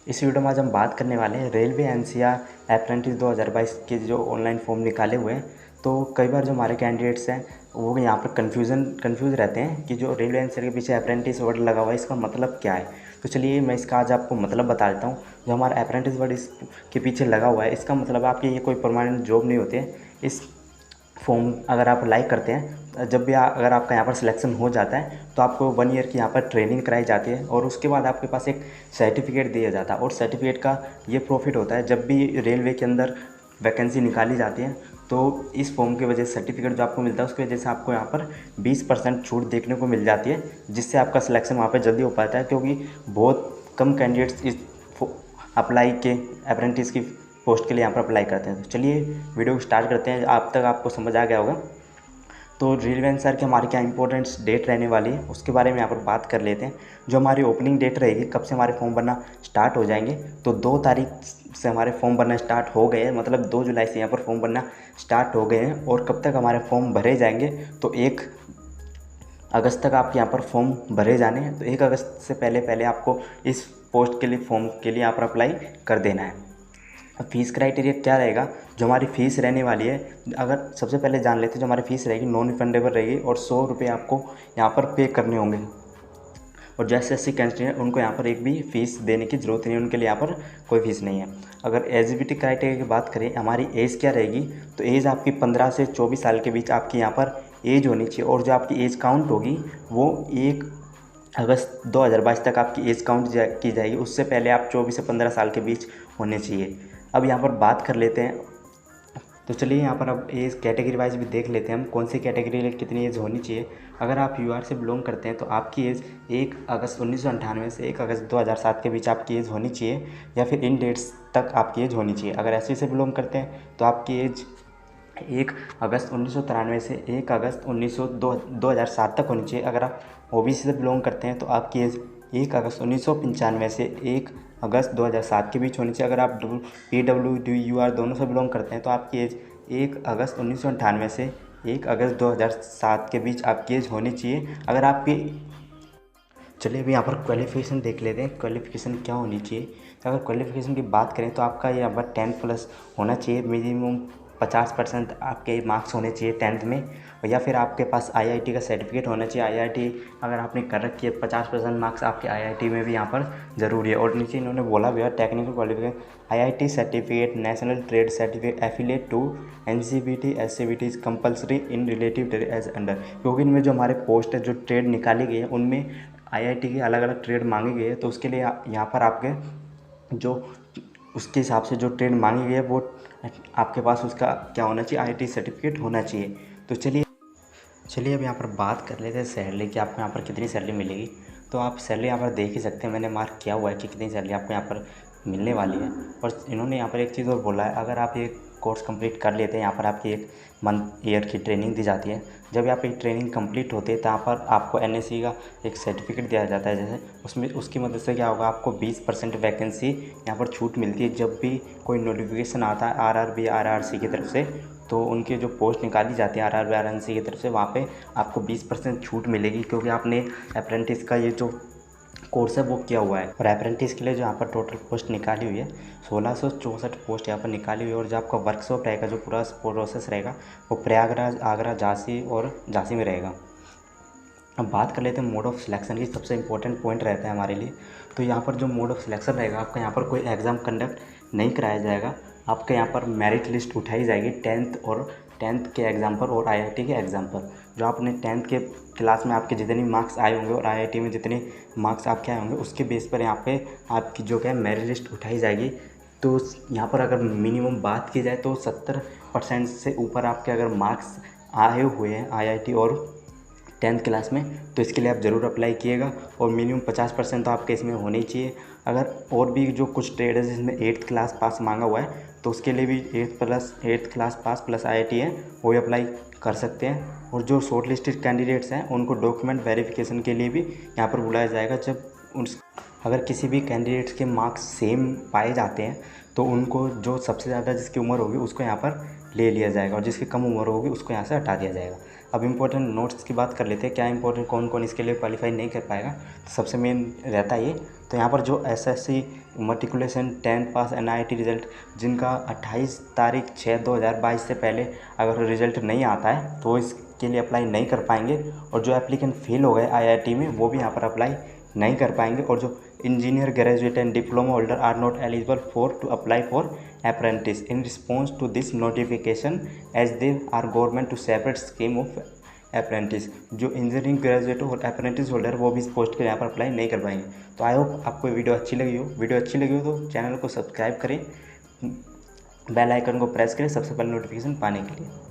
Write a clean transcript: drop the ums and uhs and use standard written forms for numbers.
इस वीडियो में आज हम बात करने वाले हैं रेलवे एनसीआर अप्रेंटिस 2022 के जो ऑनलाइन फॉर्म निकाले हुए हैं। तो कई बार जो हमारे कैंडिडेट्स हैं वो यहाँ पर कंफ्यूज रहते हैं कि जो रेलवे एनसीआर के पीछे अप्रेंटिस वर्ड लगा हुआ है इसका मतलब क्या है। तो चलिए मैं इसका आज आपको मतलब बता देता हूँ। जो हमारा अप्रेंटिस वर्ड इसके पीछे लगा हुआ है इसका मतलब आपकी ये कोई परमानेंट जॉब नहीं होती है। इस फॉर्म अगर आप अप्लाई करते हैं, जब भी अगर आपका यहाँ पर सिलेक्शन हो जाता है तो आपको 1 ईयर की यहाँ पर ट्रेनिंग कराई जाती है और उसके बाद आपके पास एक सर्टिफिकेट दिया जाता है। और सर्टिफिकेट का ये प्रॉफिट होता है, जब भी रेलवे के अंदर वैकेंसी निकाली जाती है तो इस फॉर्म की वजह से सर्टिफिकेट जो आपको मिलता है उसकी वजह से आपको यहाँ पर 20% छूट देखने को मिल जाती है, जिससे आपका सिलेक्शन वहाँ पर जल्दी हो पाता है। क्योंकि बहुत कम कैंडिडेट्स इस अप्लाई के अप्रेंटिस की पोस्ट के लिए यहाँ पर अप्लाई करते हैं। तो चलिए वीडियो को स्टार्ट करते हैं। आप तक आपको समझ आ गया होगा। तो रेलवे एनसीआर की हमारी क्या इंपॉर्टेंट डेट रहने वाली है उसके बारे में यहाँ पर बात कर लेते हैं। जो हमारी ओपनिंग डेट रहेगी, कब से हमारे फॉर्म भरना स्टार्ट हो जाएंगे, तो 2 तारीख से हमारे फॉर्म भरना स्टार्ट हो गए हैं। मतलब 2 जुलाई से यहाँ पर फॉर्म भरना स्टार्ट हो गए हैं। और कब तक हमारे फॉर्म भरे जाएंगे, तो 1 अगस्त तक आपके यहाँ पर फॉर्म भरे जाने हैं। तो 1 अगस्त से पहले पहले आपको इस पोस्ट के लिए फॉर्म के लिए यहाँ पर अप्लाई कर देना है। फ़ीस क्राइटेरिया क्या रहेगा, जो हमारी फ़ीस रहने वाली है, अगर सबसे पहले जान लेते हैं। जो हमारी फ़ीस रहेगी नॉन रिफंडेबल रहेगी और 100 रुपये आपको यहाँ पर पे करने होंगे। और जैसे एससी कैंडिडेट हैं उनको यहाँ पर एक भी फ़ीस देने की ज़रूरत नहीं है, उनके लिए यहाँ पर कोई फ़ीस नहीं है। अगर एलिजिबिलिटी क्राइटेरिया की बात करें, हमारी एज क्या रहेगी, तो एज आपकी 15 से 24 साल के बीच आपकी यहाँ पर एज होनी चाहिए। और जो आपकी एज काउंट होगी वो 1 अगस्त 2022 तक आपकी एज काउंट की जाएगी। उससे पहले आप 24 से 15 साल के बीच होने चाहिए। अब यहाँ पर बात कर लेते हैं। तो चलिए यहाँ पर अब एज कैटेगरी वाइज भी देख लेते हैं हम, कौन सी कैटेगरी में कितनी एज होनी चाहिए। अगर आप यूआर से बिलोंग करते हैं तो आपकी एज 1 अगस्त 1998 से 1 अगस्त 2007 के बीच आपकी एज होनी चाहिए, या फिर इन डेट्स तक आपकी एज होनी चाहिए। अगर एससी से बिलोंग करते हैं तो आपकी एज 1 अगस्त 1993 से 1 अगस्त 2007 तक होनी चाहिए। अगर आप ओबीसी से बिलोंग करते हैं तो आपकी एज 1 अगस्त 1995 से 1 अगस्त 2007 के बीच होनी चाहिए। अगर आप PWD-UR दोनों से बिलोंग करते हैं तो आपकी एज 1 अगस्त 1998 से 1 अगस्त 2007 के बीच आपकी एज होनी चाहिए। अगर आपकी चलिए अभी यहाँ पर क्वालिफ़िकेशन देख लेते हैं, क्वालिफ़िकेशन क्या होनी चाहिए। तो अगर क्वालिफ़िकेशन की बात करें तो आपका यहाँ पर 10 प्लस होना चाहिए। मिनिमम 50% आपके मार्क्स होने चाहिए 10th में, या फिर आपके पास आईआईटी का सर्टिफिकेट होना चाहिए। आईआईटी अगर आपने कर रखी है 50% मार्क्स आपके आईआईटी में भी यहाँ पर ज़रूरी है। और नीचे इन्होंने बोला भी है technical qualification IIT certificate, national trade certificate, affiliate to NCVT SCVT is compulsory in relative age under. क्योंकि इनमें जो हमारे पोस्ट है, जो ट्रेड निकाली गई है, उनमें आईआईटी के अलग अलग ट्रेड मांगी गई है। तो उसके लिए यहाँ पर आपके जो उसके हिसाब से जो ट्रेड मांगी गई है वो आपके पास उसका क्या होना चाहिए, आईआईटी सर्टिफिकेट होना चाहिए। तो चलिए अब यहाँ पर बात कर लेते हैं सैलरी की, आपको यहाँ पर कितनी सैलरी मिलेगी। तो आप सैलरी यहाँ पर देख ही सकते हैं, मैंने मार्क किया हुआ है कि कितनी सैलरी आपको यहाँ पर मिलने वाली है। और इन्होंने यहाँ पर एक चीज़ और बोला है, अगर आप ये कोर्स कंप्लीट कर लेते हैं, यहाँ पर आपकी 1 मंथ ईयर की ट्रेनिंग दी जाती है। जब आप एक ट्रेनिंग कंप्लीट होती है तो यहाँ पर आपको एनएससी का एक सर्टिफिकेट दिया जाता है। जैसे उसमें उसकी मदद से क्या होगा, आपको 20% वैकेंसी यहाँ पर छूट मिलती है। जब भी कोई नोटिफिकेशन आता है आरआरबी आरआरसी की तरफ से, तो उनके जो पोस्ट निकाली जाती है आरआरबी आरआरसी की तरफ से, वहाँ पे आपको 20% छूट मिलेगी। क्योंकि आपने अप्रेंटिस का ये जो कोर्स है वो किया हुआ है। और अप्रेंटिस के लिए जो यहाँ पर टोटल पोस्ट निकाली हुई है 1664 पोस्ट यहाँ पर निकाली हुई है। और जो आपका वर्कशॉप रहेगा, जो पूरा प्रोसेस रहेगा, वो प्रयागराज, आगरा, झांसी और झांसी में रहेगा। अब बात कर लेते हैं मोड ऑफ सिलेक्शन की। सबसे इंपॉर्टेंट पॉइंट रहता है हमारे लिए। तो यहाँ पर जो मोड ऑफ सिलेक्शन रहेगा, आपका यहाँ पर कोई एग्ज़ाम कंडक्ट नहीं कराया जाएगा। आपके यहाँ पर मेरिट लिस्ट उठाई जाएगी 10th के एग्ज़ाम पर और आईआईटी के एग्ज़ाम पर। जो आपने 10th के क्लास में आपके जितने मार्क्स आए होंगे और आईआईटी में जितने मार्क्स आपके आए होंगे, उसके बेस पर यहाँ पे आपकी जो क्या मेरिट लिस्ट उठाई जाएगी। तो यहाँ पर अगर मिनिमम बात की जाए तो 70% से ऊपर आपके अगर मार्क्स आए हुए हैं आईआईटी और 10th क्लास में, तो इसके लिए आप ज़रूर अप्लाई कीजिएगा। और मिनिमम 50% तो आपके इसमें होने ही चाहिए। अगर और भी जो कुछ ट्रेड है जिसमें 8th क्लास पास मांगा हुआ है, तो उसके लिए भी 8th class pass plus IIT है, वो भी अप्लाई कर सकते हैं। और जो शॉर्ट लिस्टेड कैंडिडेट्स हैं उनको डॉक्यूमेंट वेरिफिकेशन के लिए भी यहाँ पर बुलाया जाएगा। जब अगर किसी भी कैंडिडेट्स के मार्क्स सेम पाए जाते हैं तो उनको जो सबसे ज़्यादा जिसकी उम्र होगी उसको यहाँ पर ले लिया जाएगा, और जिसकी कम उम्र होगी उसको यहाँ से हटा दिया जाएगा। अब इम्पोर्टेंट नोट्स की बात कर लेते हैं, क्या इंपॉर्टेंट कौन कौन इसके लिए क्वालिफाई नहीं कर पाएगा। तो सबसे मेन रहता है ये, तो यहाँ पर जो एसएससी मैट्रिकुलेशन 10th पास एनआईटी रिज़ल्ट जिनका 28 तारीख 6/2022 से पहले अगर रिज़ल्ट नहीं आता है तो इसके लिए अप्लाई नहीं कर पाएंगे। और जो एप्लीकेंट फेल हो गए आईआईटी में वो भी यहाँ पर अप्लाई नहीं कर पाएंगे। और जो engineer graduate and diploma holder are not eligible for to apply for apprentice in response to this notification as they are government to separate scheme of apprentice. जो इंजीनियरिंग ग्रेजुएट और अप्रेंटिस होल्डर वो भी इस post के लिए यहाँ पर apply नहीं कर पाएंगे। तो आई होप आपको वीडियो अच्छी लगी हो तो चैनल को सब्सक्राइब करें, बेल आइकन को प्रेस करें सबसे पहले नोटिफिकेशन पाने के लिए।